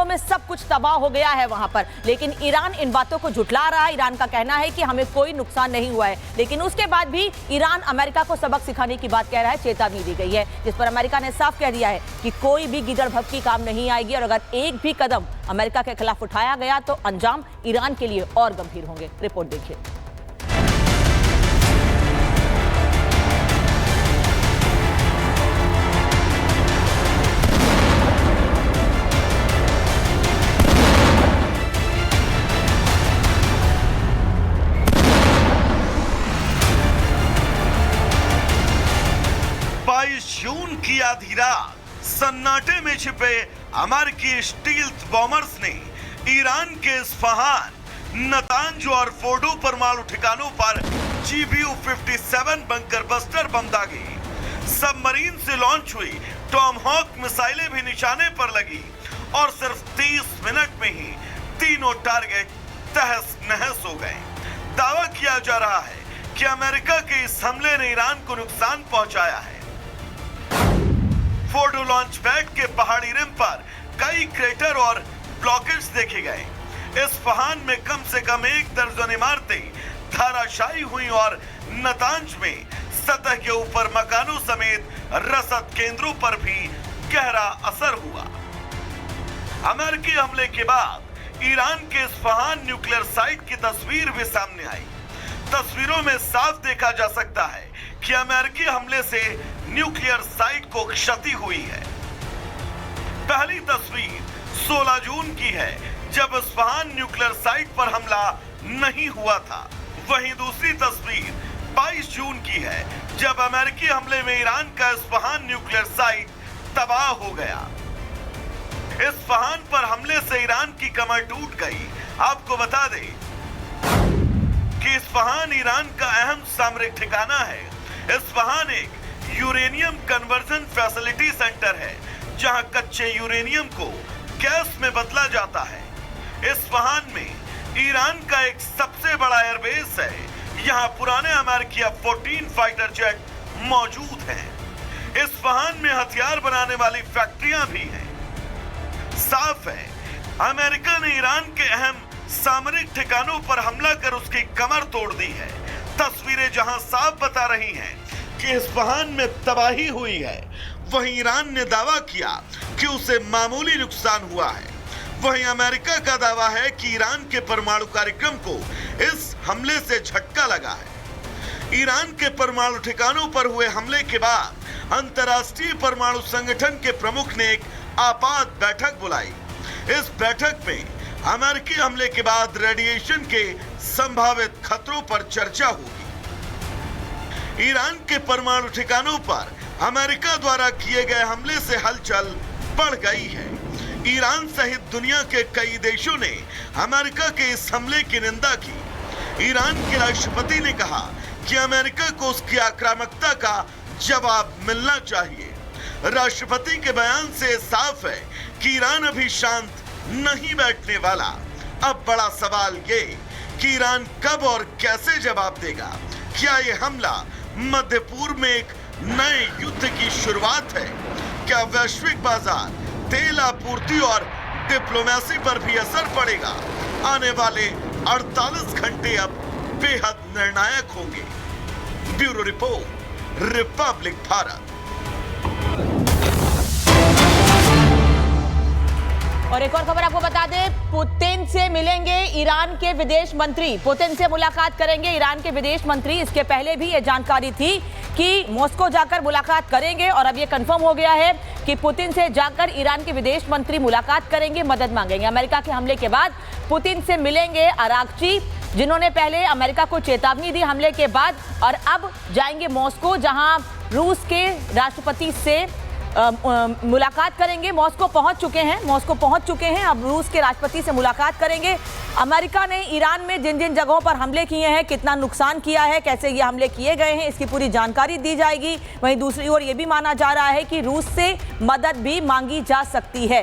हमलों में सब कुछ तबाह हो गया है वहां पर। लेकिन ईरान इन बातों को झुठला रहा है। ईरान का कहना है कि हमें कोई नुकसान नहीं हुआ है, लेकिन उसके बाद भी ईरान अमेरिका को सबक सिखाने की बात कह रहा है, चेतावनी दी गई है, जिस पर अमेरिका ने साफ कह दिया है कि कोई भी गिदड़ भभकी काम नहीं आएगी और अगर एक भी कदम अमेरिका के खिलाफ उठाया गया तो अंजाम ईरान के लिए और गंभीर होंगे। रिपोर्ट देखिए। जून की आधी रात सन्नाटे में छिपे अमेरिकी स्टील्थ बॉम्बर्स ने ईरान के इस्फहान, नतांज और फोर्डो परमाणु ठिकानों पर GBU-57 बंकर बस्टर बम दागे। सबमरीन से लॉन्च हुई टॉमहॉक मिसाइलें भी निशाने पर लगी और सिर्फ 30 मिनट में ही तीनों टारगेट तहस नहस हो गए। दावा किया जा रहा है कि अमेरिका के इस हमले ने ईरान को नुकसान पहुंचाया है। फोर्डो लॉन्च पैड के पहाड़ी रिम पर कई क्रेटर और ब्लॉकेज देखे गए। इस्फहान में कम से कम 1 दर्जन इमारतें धराशायी हुई और नतांज में सतह के ऊपर मकानों समेत रसद केंद्रों पर भी गहरा असर हुआ। अमेरिकी हमले के बाद ईरान के इस्फहान न्यूक्लियर साइट की तस्वीर भी सामने आई। तस्वीरों में साफ देखा जा सकता है कि अमेरिकी हमले से न्यूक्लियर साइट को क्षति हुई है। पहली तस्वीर 16 जून की है, जब इस्फहान न्यूक्लियर साइट पर हमला नहीं हुआ था। वहीं दूसरी तस्वीर 22 जून की है, जब अमेरिकी हमले में ईरान का इस्फहान न्यूक्लियर साइट तबाह हो गया। इस्फहान पर हमले से ईरान की कमर टूट गई। आपको बता दें कि इस्फहान ईरान का अहम सामरिक ठिकाना है। इस्फहान एक यूरेनियम कन्वर्जन फैसिलिटी सेंटर है, जहां कच्चे यूरेनियम को गैस में बदला जाता है। इस्फहान में ईरान का एक सबसे बड़ा एयरबेस है। यहां पुराने अमेरिकी F-14 फाइटर जेट मौजूद हैं। इस्फहान में हथियार बनाने वाली फैक्ट्रियां भी हैं। साफ है, अमेरिका ने ईरान के अहम सामरिक ठिकानों पर हमला कर उसकी कमर तोड़ दी है। तस्वीरें जहां साफ बता रही हैं कि इस्फहान में तबाही हुई है, वहीं ईरान ने दावा किया कि उसे मामूली नुकसान हुआ है। वहीं अमेरिका का दावा है कि ईरान के परमाणु कार्यक्रम को इस हमले से झटका लगा है। ईरान के परमाणु ठिकानों पर हुए हमले के बाद अंतर्राष्ट्रीय परमाणु संगठन के प्रमुख ने एक आपात बैठक बुलाई। इस बैठक में अमेरिकी हमले के बाद रेडिएशन के संभावित खतरों पर चर्चा होगी। ईरान के परमाणु ठिकानों पर अमेरिका द्वारा किए गए हमले से हलचल बढ़ गई है। ईरान सहित दुनिया के कई देशों ने अमेरिका के इस हमले की निंदा की। ईरान के राष्ट्रपति ने कहा कि अमेरिका को उसकी आक्रामकता का जवाब मिलना चाहिए। राष्ट्रपति के बयान से साफ है कि ईरान अभी शांत नहीं बैठने वाला। अब बड़ा सवाल ये कि ईरान कब और कैसे जवाब देगा। क्या ये हमला मध्य पूर्व में एक नए युद्ध की शुरुआत है? क्या वैश्विक बाजार, तेल आपूर्ति और डिप्लोमेसी पर भी असर पड़ेगा? आने वाले 48 घंटे अब बेहद निर्णायक होंगे। Bureau report, Republic Bharat. और एक और खबर आपको बता दें, पुतिन से मिलेंगे ईरान के विदेश मंत्री। पुतिन से मुलाकात करेंगे ईरान के विदेश मंत्री। इसके पहले भी ये जानकारी थी कि मॉस्को जाकर मुलाकात करेंगे और अब ये कंफर्म हो गया है कि पुतिन से जाकर ईरान के विदेश मंत्री मुलाकात करेंगे, मदद मांगेंगे। अमेरिका के हमले के बाद पुतिन से मिलेंगे अरागची, जिन्होंने पहले अमेरिका को चेतावनी दी हमले के बाद, और अब जाएंगे मॉस्को, जहां रूस के राष्ट्रपति से मुलाकात करेंगे। मॉस्को पहुंच चुके हैं, अब रूस के राष्ट्रपति से मुलाकात करेंगे। अमेरिका ने ईरान में जिन जिन जगहों पर हमले किए हैं, कितना नुकसान किया है, कैसे ये हमले किए गए हैं, इसकी पूरी जानकारी दी जाएगी। वहीं दूसरी ओर ये भी माना जा रहा है कि रूस से मदद भी मांगी जा सकती है।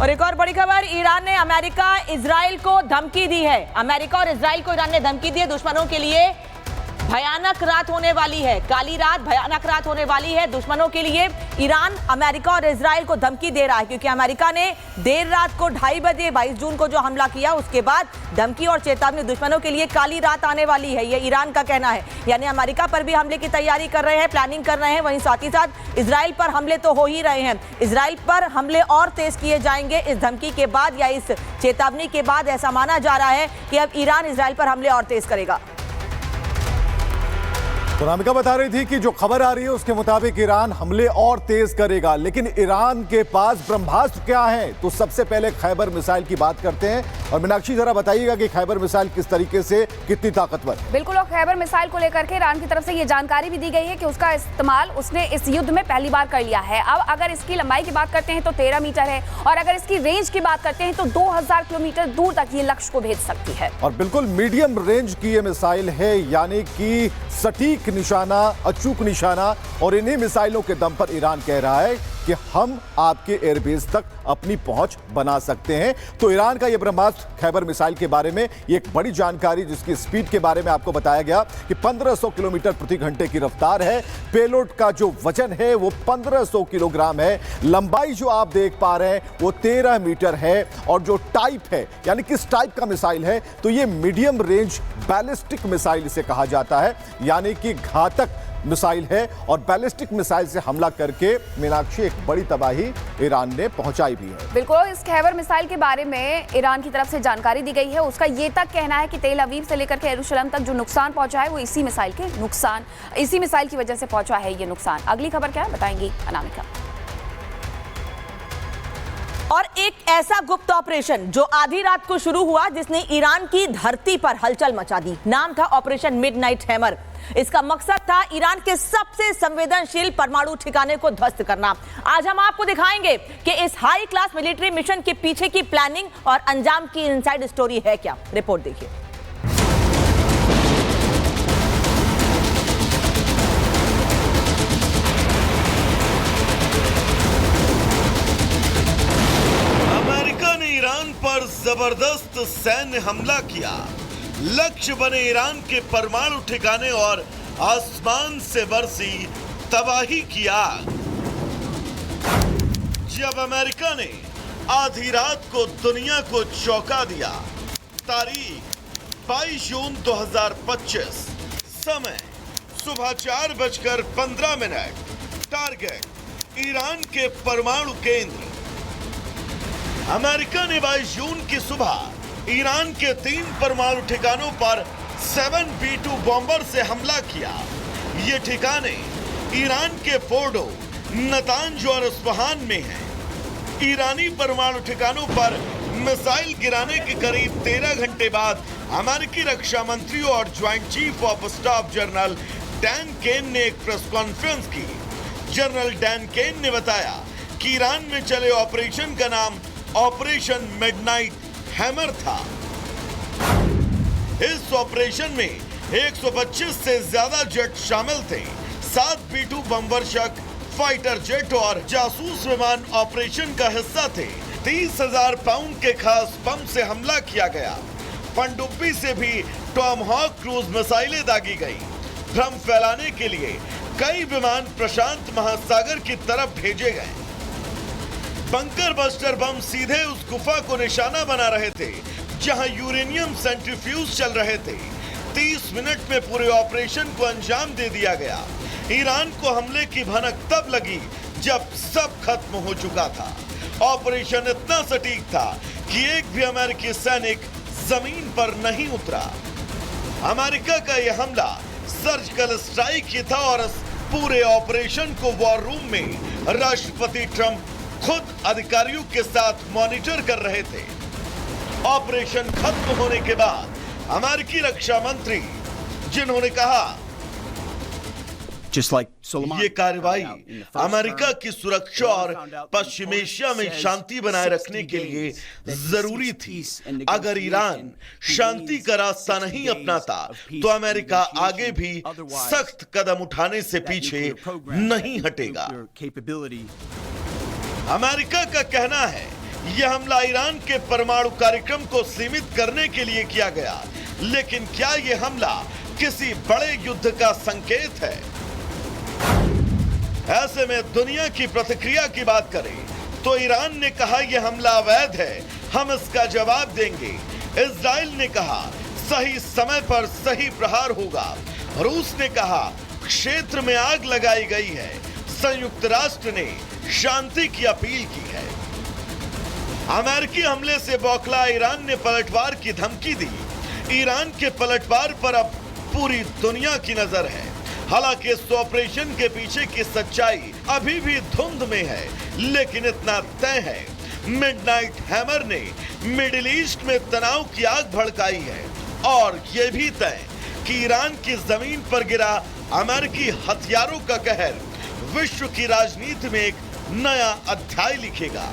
और एक और बड़ी खबर, ईरान ने अमेरिका इजराइल को धमकी दी है। अमेरिका और इजराइल को ईरान ने धमकी दी है। दुश्मनों के लिए भयानक रात होने वाली है, काली रात, भयानक रात होने वाली है दुश्मनों के लिए। ईरान अमेरिका और इजराइल को धमकी दे रहा है, क्योंकि अमेरिका ने देर रात को 2:30 बजे 22 जून को जो हमला किया, उसके बाद धमकी और चेतावनी, दुश्मनों के लिए काली रात आने वाली है, ये ईरान का कहना है। यानी अमेरिका पर भी हमले की तैयारी कर रहे हैं, प्लानिंग कर रहे हैं। वहीं साथ ही साथ इजराइल पर हमले तो हो ही रहे हैं, इजराइल पर हमले और तेज किए जाएंगे इस धमकी के बाद या इस चेतावनी के बाद। ऐसा माना जा रहा है कि अब ईरान इजराइल पर हमले और तेज करेगा। तो अनामिका बता रही थी कि जो खबर आ रही है उसके मुताबिक ईरान हमले और तेज करेगा, लेकिन ईरान के पास ब्रह्मास्त्र क्या है? तो सबसे पहले खैबर मिसाइल की बात करते हैं। और मीनाक्षी जरा बताइएगा कि खैबर मिसाइल किस तरीके से, कितनी ताकतवर? बिल्कुल, और खैबर मिसाइल को लेकर के ईरान की तरफ से ये जानकारी भी दी गई है कि उसका इस्तेमाल उसने इस युद्ध में पहली बार कर लिया है। अब अगर इसकी लंबाई की बात करते हैं तो 13 मीटर है, और अगर इसकी रेंज की बात करते हैं तो 2000 किलोमीटर दूर तक ये लक्ष्य को भेज सकती है। और बिल्कुल मीडियम रेंज की ये मिसाइल है, यानी कि सटीक निशाना, अचूक निशाना। और इन्हीं मिसाइलों के दम पर ईरान कह रहा है कि हम आपके एयरबेस तक अपनी पहुंच बना सकते हैं। तो ईरान का यह ब्रह्मास्त्र खैबर मिसाइल के बारे में ये एक बड़ी जानकारी, जिसकी स्पीड के बारे में आपको बताया गया कि 1500 किलोमीटर प्रति घंटे की रफ्तार है। पेलोड का जो वजन है वो 1500 किलोग्राम है। लंबाई जो आप देख पा रहे हैं वो 13 मीटर है। और जो टाइप है, यानी किस टाइप का मिसाइल है, तो ये मीडियम रेंज बैलिस्टिक मिसाइल इसे कहा जाता है, यानी कि घातक मिसाइल है। और बैलिस्टिक मिसाइल से हमला करके मीनाक्षी एक बड़ी तबाही ईरान ने पहुंचाई भी है। बिल्कुल, इस खैबर मिसाइल के बारे में ईरान की तरफ से जानकारी दी गई है। उसका ये तक कहना है कि तेल अवीव से लेकर के यरूशलेम तक जो नुकसान पहुंचा है वो इसी मिसाइल की वजह से पहुंचा है ये नुकसान। अगली खबर क्या है बताएंगी अनामिका। और एक ऐसा गुप्त ऑपरेशन जो आधी रात को शुरू हुआ, जिसने ईरान की धरती पर हलचल मचा दी। नाम था ऑपरेशन मिडनाइट हैमर। इसका मकसद था ईरान के सबसे संवेदनशील परमाणु ठिकाने को ध्वस्त करना। आज हम आपको दिखाएंगे कि इस हाई क्लास मिलिट्री मिशन के पीछे की प्लानिंग और अंजाम की इनसाइड स्टोरी है क्या। रिपोर्ट देखिए। अमेरिका ने ईरान पर जबरदस्त सैन्य हमला किया। लक्ष्य बने ईरान के परमाणु ठिकाने और आसमान से बरसी तबाही की आग। जब अमेरिका ने आधी रात को दुनिया को चौंका दिया। तारीख 22 जून 2025, समय सुबह 4:15। टारगेट ईरान के परमाणु केंद्र। अमेरिका ने 22 जून की सुबह ईरान के 3 परमाणु ठिकानों पर 7B2 बॉम्बर से हमला किया। ये ठिकाने ईरान के फोर्डो, नतांज और इस्फहान में हैं। ईरानी परमाणु ठिकानों पर मिसाइल गिराने के करीब 13 घंटे बाद अमेरिकी रक्षा मंत्री और joint chief of staff general Dan Caine ने एक प्रेस कॉन्फ्रेंस की। जनरल डैन केन ने बताया कि ईरान में चले ऑपरेशन का नाम ऑपरेशन मिडनाइट हैमर था। इस ऑपरेशन में 125 से ज्यादा जेट शामिल थे। 7B2 बमवर्षक, फाइटर जेट और जासूस विमान ऑपरेशन का हिस्सा थे। 30,000 पाउंड के खास बम से हमला किया गया। पनडुब्बी से भी टॉमहॉक क्रूज मिसाइलें दागी गई। भ्रम फैलाने के लिए कई विमान प्रशांत महासागर की तरफ भेजे गए। बंकर बस्टर बम सीधे उस गुफा को निशाना बना रहे थे जहां यूरेनियम सेंट्रीफ्यूज चल रहे थे। 30 मिनट में पूरे ऑपरेशन को अंजाम दे दिया गया। ईरान को हमले की भनक तब लगी जब सब खत्म हो चुका था। ऑपरेशन इतना सटीक था कि एक भी अमेरिकी सैनिक जमीन पर नहीं उतरा। अमेरिका का यह हमला सर्जिकल स्ट्राइक ही था और इस पूरे ऑपरेशन को वॉर रूम में राष्ट्रपति ट्रंप खुद अधिकारियों के साथ मॉनिटर कर रहे थे। ऑपरेशन खत्म होने के बाद अमेरिकी रक्षा मंत्री, जिन्होंने कहा ये कार्रवाई अमेरिका की सुरक्षा और पश्चिम एशिया में शांति बनाए रखने के लिए जरूरी थी। अगर ईरान शांति का रास्ता नहीं अपनाता तो अमेरिका आगे भी सख्त कदम उठाने से पीछे नहीं हटेगा। अमेरिका का कहना है यह हमला ईरान के परमाणु कार्यक्रम को सीमित करने के लिए किया गया, लेकिन क्या यह हमला किसी बड़े युद्ध का संकेत है? ऐसे में दुनिया की प्रतिक्रिया की बात करें तो ईरान ने कहा यह हमला अवैध है, हम इसका जवाब देंगे। इजराइल ने कहा सही समय पर सही प्रहार होगा। रूस ने कहा क्षेत्र में आग लगाई गई है। संयुक्त राष्ट्र ने शांति की अपील की है। अमेरिकी हमले से बौखला ईरान ने पलटवार की धमकी दी। ईरान के पलटवार पर अब पूरी दुनिया की नजर है। हालांकि इस ऑपरेशन के पीछे की सच्चाई अभी भी धुंध में है, लेकिन इतना तय है मिडनाइट हैमर ने मिडिल ईस्ट में तनाव की आग भड़काई है। और यह भी तय कि ईरान की जमीन पर गिरा अमेरिकी हथियारों का कहर विश्व की राजनीति में एक नया अध्याय लिखेगा।